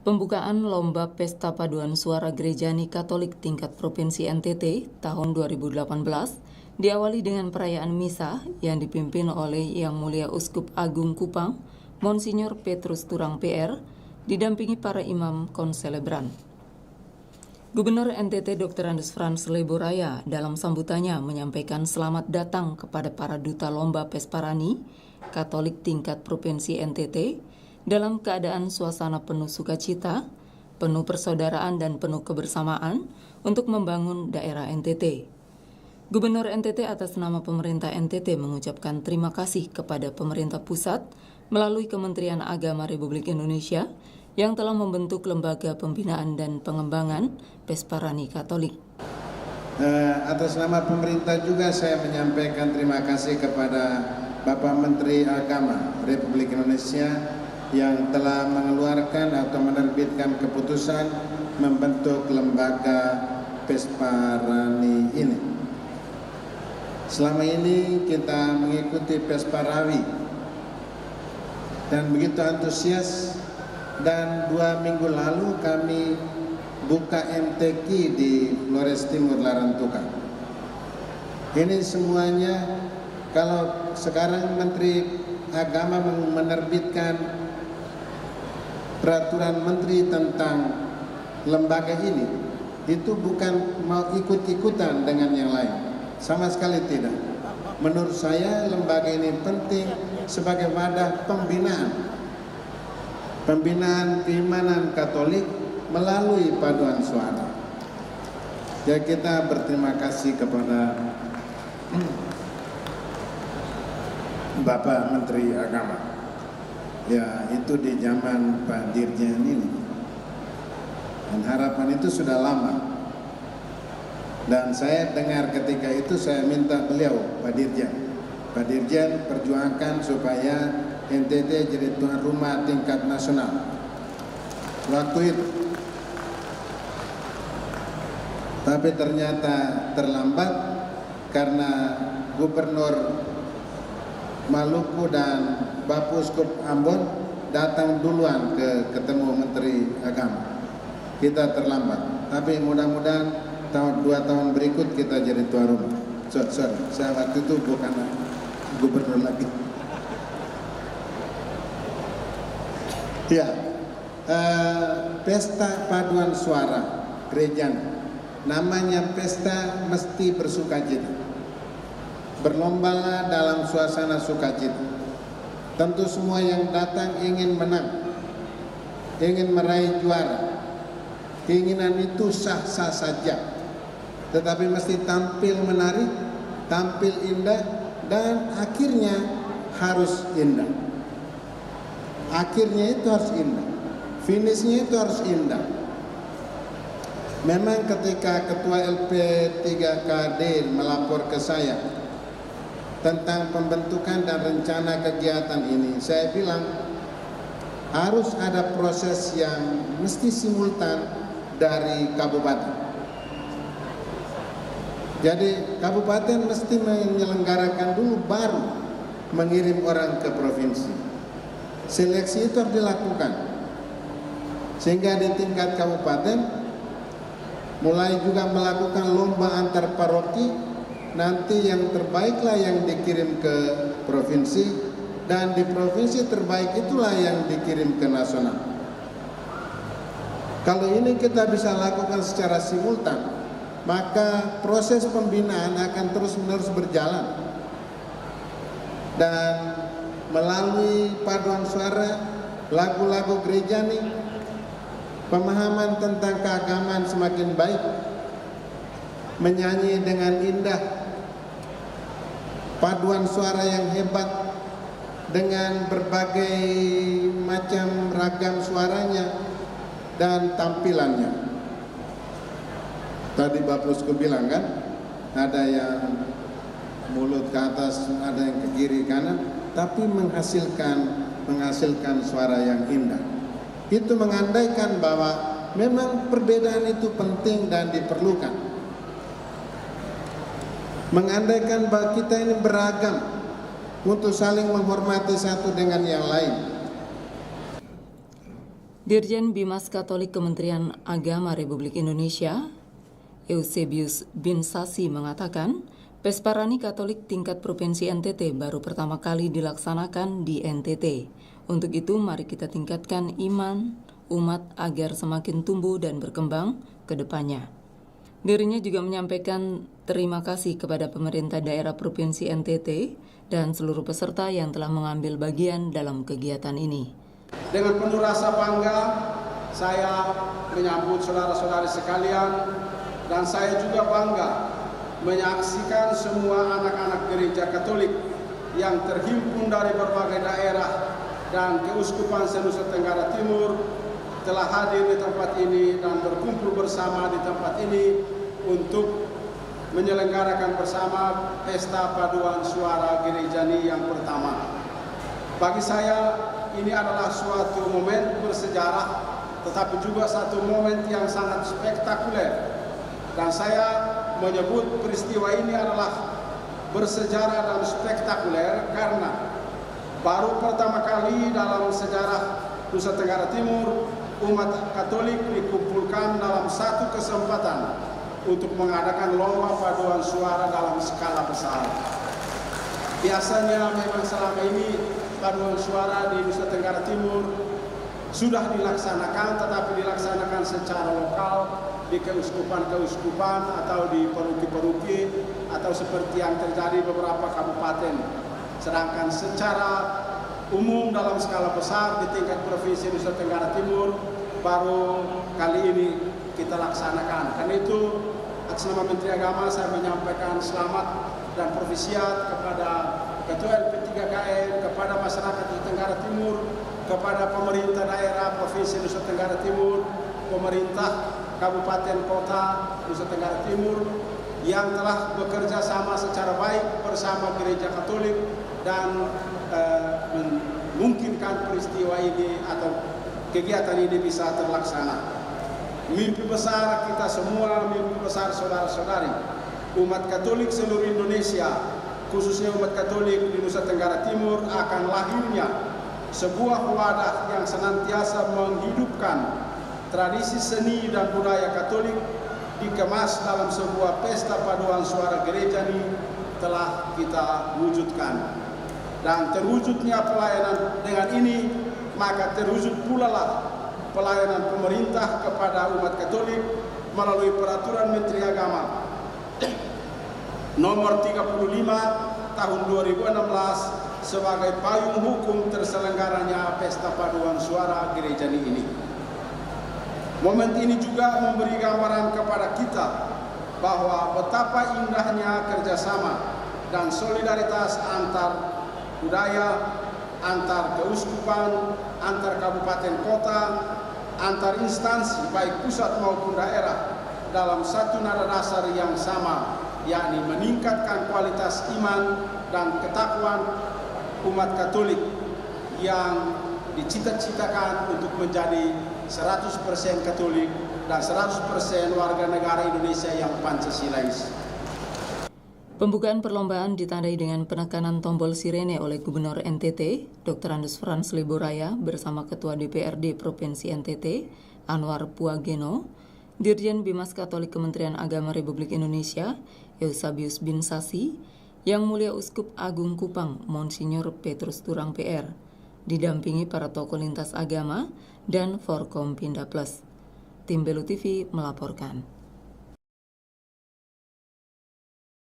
Pembukaan Lomba Pesta Paduan Suara Gerejani Katolik tingkat Provinsi NTT tahun 2018 diawali dengan perayaan misa yang dipimpin oleh Yang Mulia Uskup Agung Kupang, Monsinyur Petrus Turang PR, didampingi para imam konselebran. Gubernur NTT Dr. Andes Frans Leboraya dalam sambutannya menyampaikan selamat datang kepada para duta Lomba Pesparani Katolik tingkat Provinsi NTT dalam keadaan suasana penuh sukacita, penuh persaudaraan dan penuh kebersamaan untuk membangun daerah NTT. Gubernur NTT atas nama pemerintah NTT mengucapkan terima kasih kepada pemerintah pusat melalui Kementerian Agama Republik Indonesia yang telah membentuk lembaga pembinaan dan pengembangan Pesparani Katolik. Atas nama pemerintah juga saya menyampaikan terima kasih kepada Bapak Menteri Agama Republik Indonesia yang telah mengeluarkan atau menerbitkan keputusan membentuk lembaga Pesparani ini. Selama ini kita mengikuti Pesparawi dan begitu antusias, dan 2 minggu lalu kami buka MTQ di Flores Timur Larantuka. Ini semuanya, kalau sekarang Menteri Agama menerbitkan peraturan menteri tentang lembaga ini, itu bukan mau ikut-ikutan dengan yang lain, sama sekali tidak. Menurut saya lembaga ini penting sebagai wadah pembinaan keimanan Katolik melalui paduan suara. Jadi kita berterima kasih kepada Bapak Menteri Agama. Ya, itu di zaman Pak Dirjen ini. Dan harapan itu sudah lama. Dan saya dengar ketika itu saya minta beliau, Pak Dirjen perjuangkan supaya NTT jadi tuan rumah tingkat nasional. Waktu itu. Tapi ternyata terlambat karena Gubernur Maluku dan Bapak Uskup Ambon datang duluan ketemu Menteri Agama. Kita terlambat, tapi mudah-mudahan 2 tahun berikut kita jadi tuan rumah. Sorry, saya waktu itu bukan gubernur lagi. Ya, pesta paduan suara gereja, namanya pesta mesti bersukacita. Berlombalah dalam suasana sukacita. Tentu semua yang datang ingin menang, ingin meraih juara. Keinginan itu sah-sah saja, tetapi mesti tampil menarik, tampil indah, dan akhirnya harus indah. Akhirnya itu harus indah, finishnya itu harus indah. Memang ketika Ketua LP3KD melapor ke saya tentang pembentukan dan rencana kegiatan ini, saya bilang harus ada proses yang mesti simultan dari kabupaten. Jadi kabupaten mesti menyelenggarakan dulu, baru mengirim orang ke provinsi. Seleksi itu harus dilakukan sehingga di tingkat kabupaten mulai juga melakukan lomba antar paroki. Nanti yang terbaiklah yang dikirim ke provinsi, dan di provinsi terbaik itulah yang dikirim ke nasional. Kalau ini kita bisa lakukan secara simultan, maka proses pembinaan akan terus-menerus berjalan. Dan melalui paduan suara, lagu-lagu gereja nih, pemahaman tentang keagamaan semakin baik, menyanyi dengan indah, paduan suara yang hebat dengan berbagai macam ragam suaranya dan tampilannya. Tadi Bapak Uskup bilang kan, ada yang mulut ke atas, ada yang ke kiri kanan, tapi menghasilkan suara yang indah. Itu mengandaikan bahwa memang perbedaan itu penting dan diperlukan. Mengandaikan bahwa kita ini beragam untuk saling menghormati satu dengan yang lain. Dirjen Bimas Katolik Kementerian Agama Republik Indonesia, Eusebius Binsasi mengatakan, Pesparani Katolik tingkat Provinsi NTT baru pertama kali dilaksanakan di NTT. Untuk itu, mari kita tingkatkan iman umat agar semakin tumbuh dan berkembang ke depannya. Dirinya juga menyampaikan terima kasih kepada pemerintah daerah Provinsi NTT dan seluruh peserta yang telah mengambil bagian dalam kegiatan ini. Dengan penuh rasa bangga, saya menyambut saudara-saudari sekalian, dan saya juga bangga menyaksikan semua anak-anak gereja Katolik yang terhimpun dari berbagai daerah dan keuskupan se-Nusa Tenggara Timur telah hadir di tempat ini dan berkumpul bersama di tempat ini untuk menyelenggarakan bersama Pesta Paduan Suara Gerejani yang pertama. Bagi saya, ini adalah suatu momen bersejarah, tetapi juga satu momen yang sangat spektakuler. Dan saya menyebut peristiwa ini adalah bersejarah dan spektakuler karena baru pertama kali dalam sejarah Nusa Tenggara Timur, umat Katolik dikumpulkan dalam satu kesempatan untuk mengadakan lomba paduan suara dalam skala besar. Biasanya memang selama ini paduan suara di Nusa Tenggara Timur sudah dilaksanakan, tetapi dilaksanakan secara lokal di keuskupan-keuskupan atau di paroki-paroki atau seperti yang terjadi beberapa kabupaten. Sedangkan secara umum dalam skala besar di tingkat Provinsi Nusa Tenggara Timur baru kali ini kita laksanakan. Karena itu atas nama Menteri Agama saya menyampaikan selamat dan profisiat kepada Ketua LP3KM, kepada masyarakat Nusa Tenggara Timur, kepada pemerintah daerah Provinsi Nusa Tenggara Timur, pemerintah Kabupaten Kota Nusa Tenggara Timur yang telah bekerja sama secara baik bersama Gereja Katolik dan memungkinkan peristiwa ini atau kegiatan ini bisa terlaksana. Mimpi besar kita semua, mimpi besar saudara-saudari, umat Katolik seluruh Indonesia, khususnya umat Katolik di Nusa Tenggara Timur, akan lahirnya sebuah wadah yang senantiasa menghidupkan tradisi seni dan budaya Katolik dikemas dalam sebuah pesta paduan suara gerejani telah kita wujudkan. Dan terwujudnya pelayanan dengan ini, maka terwujud pula lah pelayanan pemerintah kepada umat Katolik melalui peraturan Menteri Agama nomor 35 tahun 2016 sebagai payung hukum terselenggaranya Pesta Paduan Suara Gerejani ini. Momen ini juga memberi gambaran kepada kita bahwa betapa indahnya kerjasama dan solidaritas antar budaya, antar keuskupan, antar kabupaten kota, antar instansi baik pusat maupun daerah dalam satu nada dasar yang sama, yakni meningkatkan kualitas iman dan ketakwaan umat Katolik yang dicita-citakan untuk menjadi 100% Katolik dan 100% warga negara Indonesia yang Pancasilais. Pembukaan perlombaan ditandai dengan penekanan tombol sirene oleh Gubernur NTT, Dr. Andes Frans Leboraya bersama Ketua DPRD Provinsi NTT, Anwar Puageno, Dirjen Bimas Katolik Kementerian Agama Republik Indonesia, Eusebius Binsasi, Yang Mulia Uskup Agung Kupang, Monsinyur Petrus Turang PR, didampingi para tokoh lintas agama dan Forkompinda Plus. Tim Belu TV melaporkan.